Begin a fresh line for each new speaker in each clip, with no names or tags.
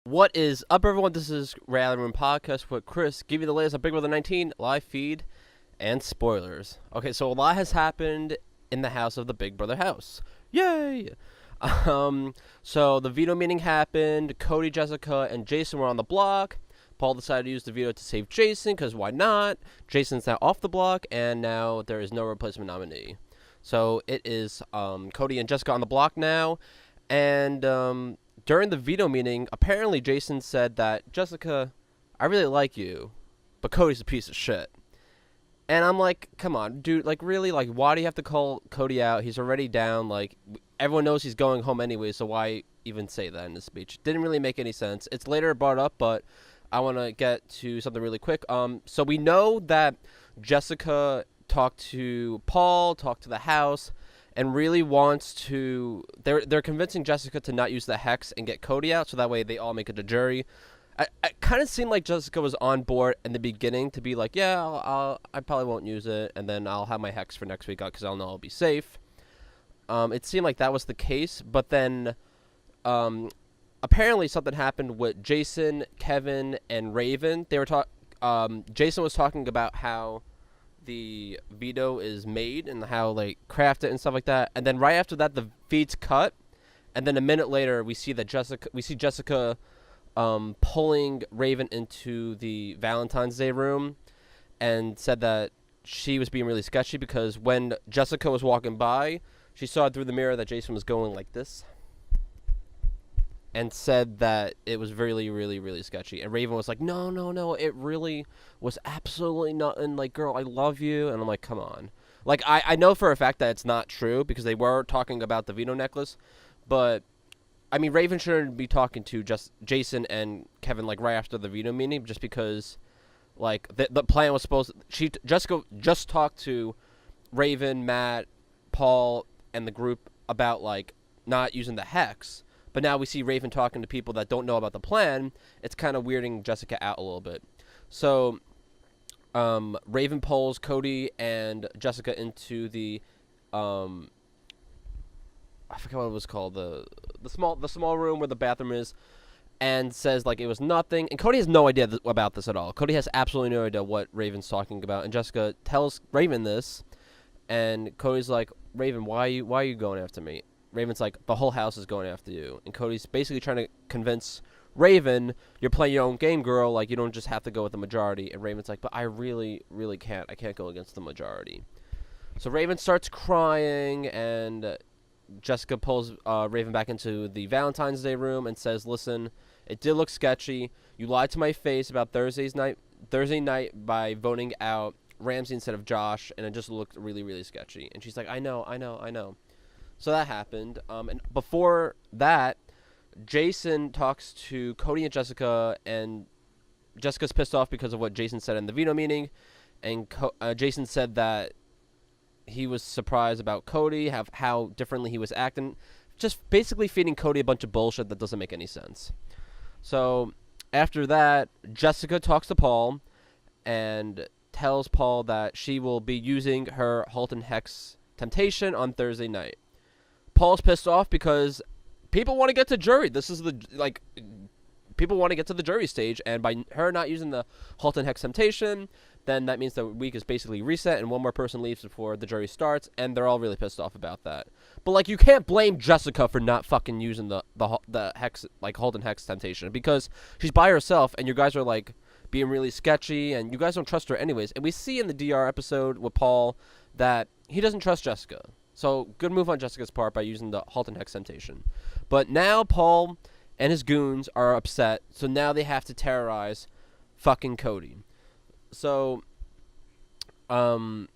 What is up, everyone? This is Rally Room Podcast with Chris. Give you the latest on BB19 live feed and spoilers. Okay, so a lot has happened in the house of the Big Brother house. Yay! So the veto meeting happened. Cody, Jessica, and Jason were on the block. Paul decided to use the veto to save Jason, because why not? Jason's now off the block, and now there is no replacement nominee. So it is Cody and Jessica on the block now, and during the veto meeting, apparently Jason said that, Jessica, I really like you, but Cody's a piece of shit. And I'm like, come on, dude, like, really? Like, why do you have to call Cody out? He's already down. Like, everyone knows he's going home anyway, so why even say that in the speech? Didn't really make any sense. It's later brought up, but I want to get to something really quick. So we know that Jessica talked to Paul, talked to the house, and really wants to. They're convincing Jessica to not use the hex and get Cody out, so that way they all make it to jury. I kind of seemed like Jessica was on board in the beginning to be like, yeah, I probably won't use it, and then I'll have my hex for next week because I'll know I'll be safe. It seemed like that was the case, but then apparently something happened with Jason, Kevin, and Raven. They were Jason was talking about how the veto is made and how like crafted and stuff like that, and then right after that the feed's cut, and then a minute later we see Jessica pulling Raven into the Valentine's Day room, and said that she was being really sketchy because when Jessica was walking by, she saw through the mirror that Jason was going like this, and said that it was really, really, really sketchy. And Raven was like, no, no, no, it really was absolutely nothing. Like, girl, I love you. And I'm like, come on. Like, I know for a fact that it's not true because they were talking about the Veto necklace. But, I mean, Raven shouldn't be talking to just Jason and Kevin, like, right after the Veto meeting just because, like, the plan was supposed to... Jessica just talked to Raven, Matt, Paul, and the group about, like, not using the hex. But now we see Raven talking to people that don't know about the plan. It's kind of weirding Jessica out a little bit. So, Raven pulls Cody and Jessica into the, I forget what it was called, the small room where the bathroom is, and says like it was nothing. And Cody has no idea about this at all. Cody has absolutely no idea what Raven's talking about. And Jessica tells Raven this, and Cody's like, Raven, why are you going after me? Raven's like, the whole house is going after you. And Cody's basically trying to convince Raven, you're playing your own game, girl. Like, you don't just have to go with the majority. And Raven's like, but I really, really can't. I can't go against the majority. So Raven starts crying, and Jessica pulls Raven back into the Valentine's Day room and says, listen, it did look sketchy. You lied to my face about Thursday night by voting out Ramsey instead of Josh, and it just looked really, really sketchy. And she's like, I know. So that happened. And before that, Jason talks to Cody and Jessica, and Jessica's pissed off because of what Jason said in the veto meeting. And Jason said that he was surprised about Cody, how differently he was acting. Just basically feeding Cody a bunch of bullshit that doesn't make any sense. So after that, Jessica talks to Paul and tells Paul that she will be using her Halton Hex temptation on Thursday night. Paul's pissed off because people want to get to jury. This is people want to get to the jury stage, and by her not using the Halton Hex temptation, then that means the week is basically reset, and one more person leaves before the jury starts, and they're all really pissed off about that. But like, you can't blame Jessica for not fucking using the hex, like Halton Hex temptation, because she's by herself, and you guys are like being really sketchy, and you guys don't trust her anyways. And we see in the DR episode with Paul that he doesn't trust Jessica. So, good move on Jessica's part by using the Halton Hex temptation. But now Paul and his goons are upset, so now they have to terrorize fucking Cody. So, I'm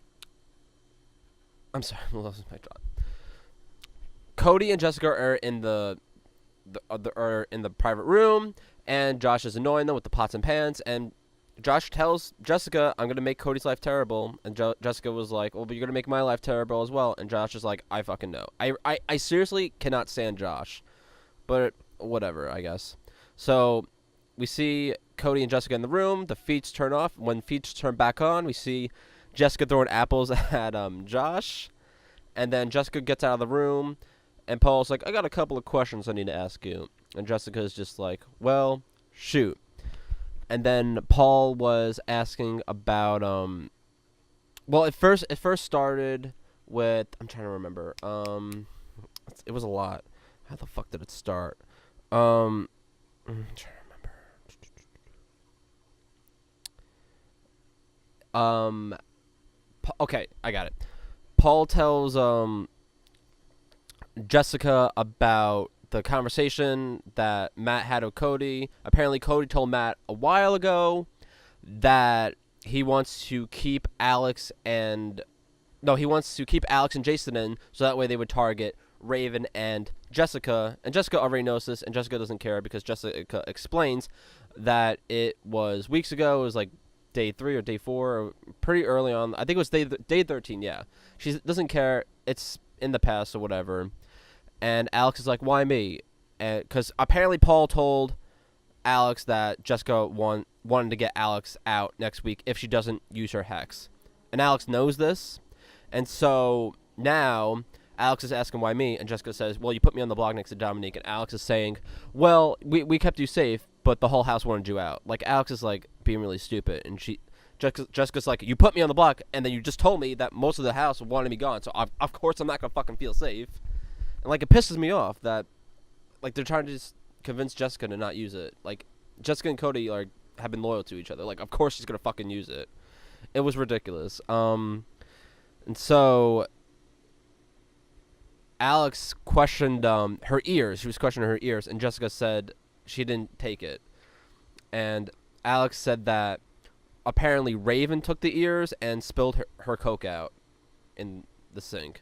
sorry, I lost my thought. Cody and Jessica are in the private room, and Josh is annoying them with the pots and pans, and Josh tells Jessica, I'm going to make Cody's life terrible. And Jessica was like, well, but you're going to make my life terrible as well. And Josh is like, I fucking know. I seriously cannot stand Josh. But whatever, I guess. So we see Cody and Jessica in the room. The feeds turn off. When feeds turn back on, we see Jessica throwing apples at Josh. And then Jessica gets out of the room. And Paul's like, I got a couple of questions I need to ask you. And Jessica's just like, well, shoot. And then Paul was asking about well, it first started with, I'm trying to remember. It was a lot. How the fuck did it start? I'm trying to remember. Okay, I got it. Paul tells Jessica about the conversation that Matt had with Cody. Apparently, Cody told Matt a while ago that he wants to keep Alex and Jason in, so that way they would target Raven and Jessica. And Jessica already knows this, and Jessica doesn't care because Jessica explains that it was weeks ago. It was like day 3 or day 4, or pretty early on. I think it was day 13. Yeah, she doesn't care. It's in the past or whatever. And Alex is like, why me? Because apparently Paul told Alex that Jessica wanted to get Alex out next week if she doesn't use her hex. And Alex knows this. And so now Alex is asking why me, and Jessica says, well, you put me on the block next to Dominique. And Alex is saying, well, we kept you safe, but the whole house wanted you out. Like, Alex is like being really stupid. And Jessica's like, you put me on the block, and then you just told me that most of the house wanted me gone. So of course I'm not going to fucking feel safe. And like, it pisses me off that like they're trying to just convince Jessica to not use it. Like, Jessica and Cody have been loyal to each other. Like, of course she's gonna fucking use it. It was ridiculous. And so Alex questioned her ears. She was questioning her ears, and Jessica said she didn't take it. And Alex said that apparently Raven took the ears and spilled her Coke out in the sink.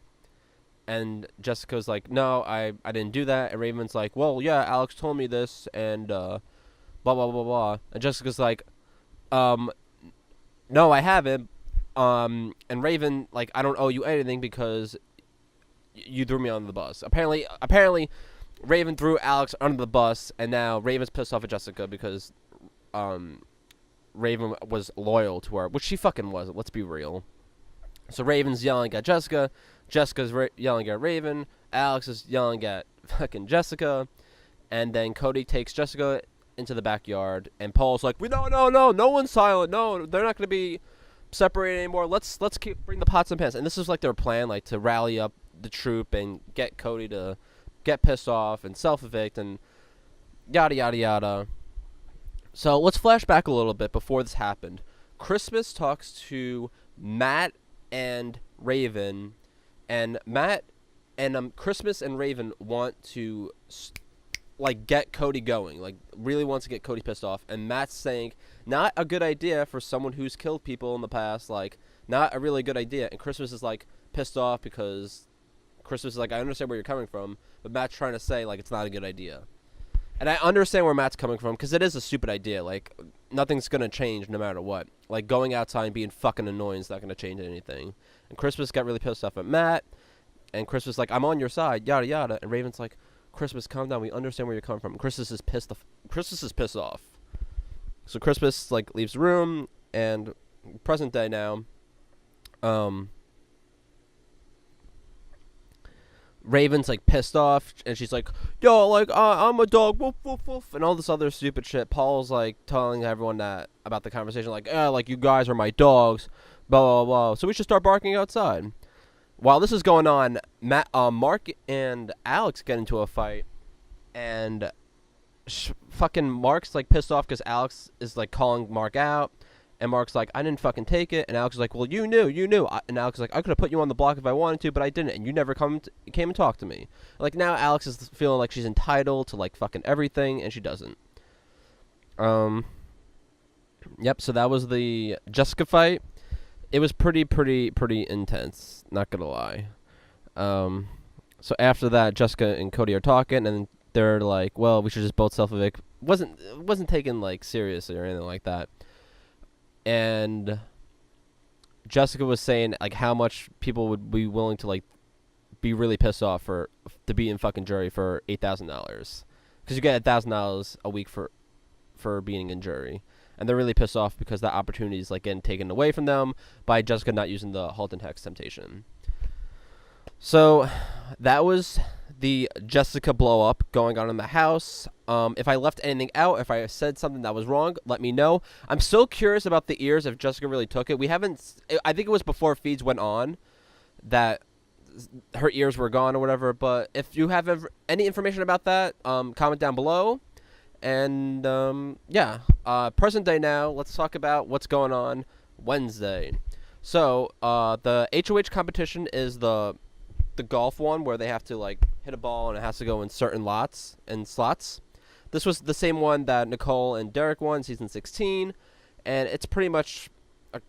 And Jessica's like, no, I didn't do that. And Raven's like, well, yeah, Alex told me this, and blah, blah, blah, blah. And Jessica's like, no, I haven't. And Raven, like, I don't owe you anything because you threw me on the bus. Apparently, Raven threw Alex under the bus, and now Raven's pissed off at Jessica because Raven was loyal to her, which she fucking wasn't. Let's be real. So Raven's yelling at Jessica. Jessica's yelling at Raven. Alex is yelling at fucking Jessica. And then Cody takes Jessica into the backyard. And Paul's like, no one's silent. No, they're not going to be separated anymore. Let's bring the pots and pans. And this is like their plan, like to rally up the troop and get Cody to get pissed off and self-evict and yada, yada, yada. So let's flash back a little bit before this happened. Christmas talks to Matt and Raven, and Matt and Christmas and Raven want to like get Cody going, like really wants to get Cody pissed off. And Matt's saying not a good idea for someone who's killed people in the past, like not a really good idea. And Christmas is like pissed off because Christmas is like, I understand where you're coming from, but Matt's trying to say like it's not a good idea. And I understand where Matt's coming from because it is a stupid idea. Like, nothing's going to change no matter what. Like, going outside and being fucking annoying is not going to change anything. And Christmas got really pissed off at Matt. And Christmas like, I'm on your side, yada, yada. And Raven's like, Christmas, calm down. We understand where you're coming from. And Christmas is pissed off. So Christmas, like, leaves the room. And present day now, Raven's like pissed off, and she's like, yo, like, I'm a dog, woof, woof, woof, and all this other stupid shit. Paul's like telling everyone that about the conversation, like, like, you guys are my dogs, blah, blah, blah, so we should start barking outside. While this is going on, Mark and Alex get into a fight, and fucking Mark's like pissed off because Alex is like calling Mark out. And Mark's like, I didn't fucking take it. And Alex is like, well, you knew. And Alex is like, I could have put you on the block if I wanted to, but I didn't. And you never came and talked to me. Like, now Alex is feeling like she's entitled to, like, fucking everything, and she doesn't. Yep, so that was the Jessica fight. It was pretty intense, not gonna lie. So after that, Jessica and Cody are talking, and they're like, well, we should just both self-evict. It wasn't taken, like, seriously or anything like that. And Jessica was saying like how much people would be willing to like be really pissed off to be in fucking jury for $8,000 because you get $1,000 a week for being in jury, and they're really pissed off because that opportunity is like getting taken away from them by Jessica not using the Halton Hex temptation. So that was the Jessica blow up going on in the house. If I left anything out, if I said something that was wrong, let me know. I'm still curious about the ears, if Jessica really took it. We haven't, I think it was before feeds went on that her ears were gone or whatever, but if you have any information about that, comment down below. And, yeah, present day now, let's talk about what's going on Wednesday. So, the HOH competition is the golf one where they have to, like, hit a ball and it has to go in certain lots and slots. This was the same one that Nicole and Derek won, season 16, and it's pretty much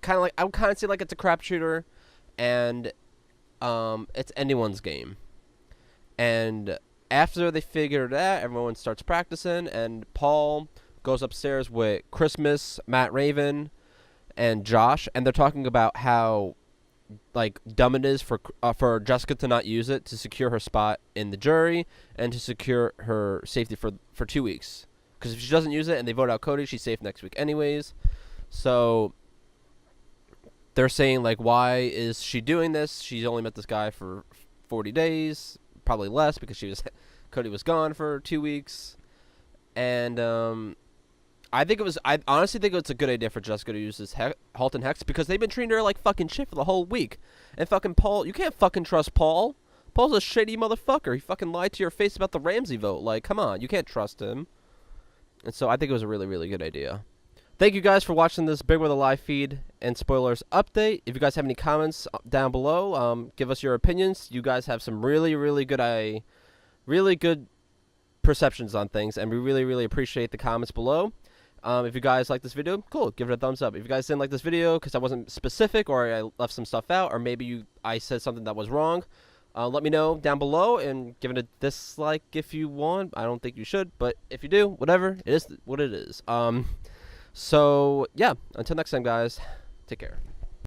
kind of like, I would kind of say like it's a crapshooter, and it's anyone's game. And after they figure it out, everyone starts practicing, and Paul goes upstairs with Christmas, Matt Raven, and Josh, and they're talking about how like dumb it is for Jessica to not use it to secure her spot in the jury and to secure her safety for 2 weeks. Because if she doesn't use it and they vote out Cody, she's safe next week anyways. So they're saying like, why is she doing this? She's only met this guy for 40 days, probably less because Cody was gone for 2 weeks, and I honestly think it's a good idea for Jessica to use this Halton Hex because they've been treating her like fucking shit for the whole week. And fucking Paul, you can't fucking trust Paul. Paul's a shady motherfucker. He fucking lied to your face about the Ramsey vote. Like, come on, you can't trust him. And so I think it was a really, really good idea. Thank you guys for watching this Big Brother live feed and spoilers update. If you guys have any comments down below, give us your opinions. You guys have some really, really good perceptions on things, and we really, really appreciate the comments below. If you guys like this video, cool, give it a thumbs up. If you guys didn't like this video because I wasn't specific or I left some stuff out, or maybe I said something that was wrong, let me know down below and give it a dislike if you want. I don't think you should, but if you do, whatever, it is what it is. So, yeah, until next time, guys, take care.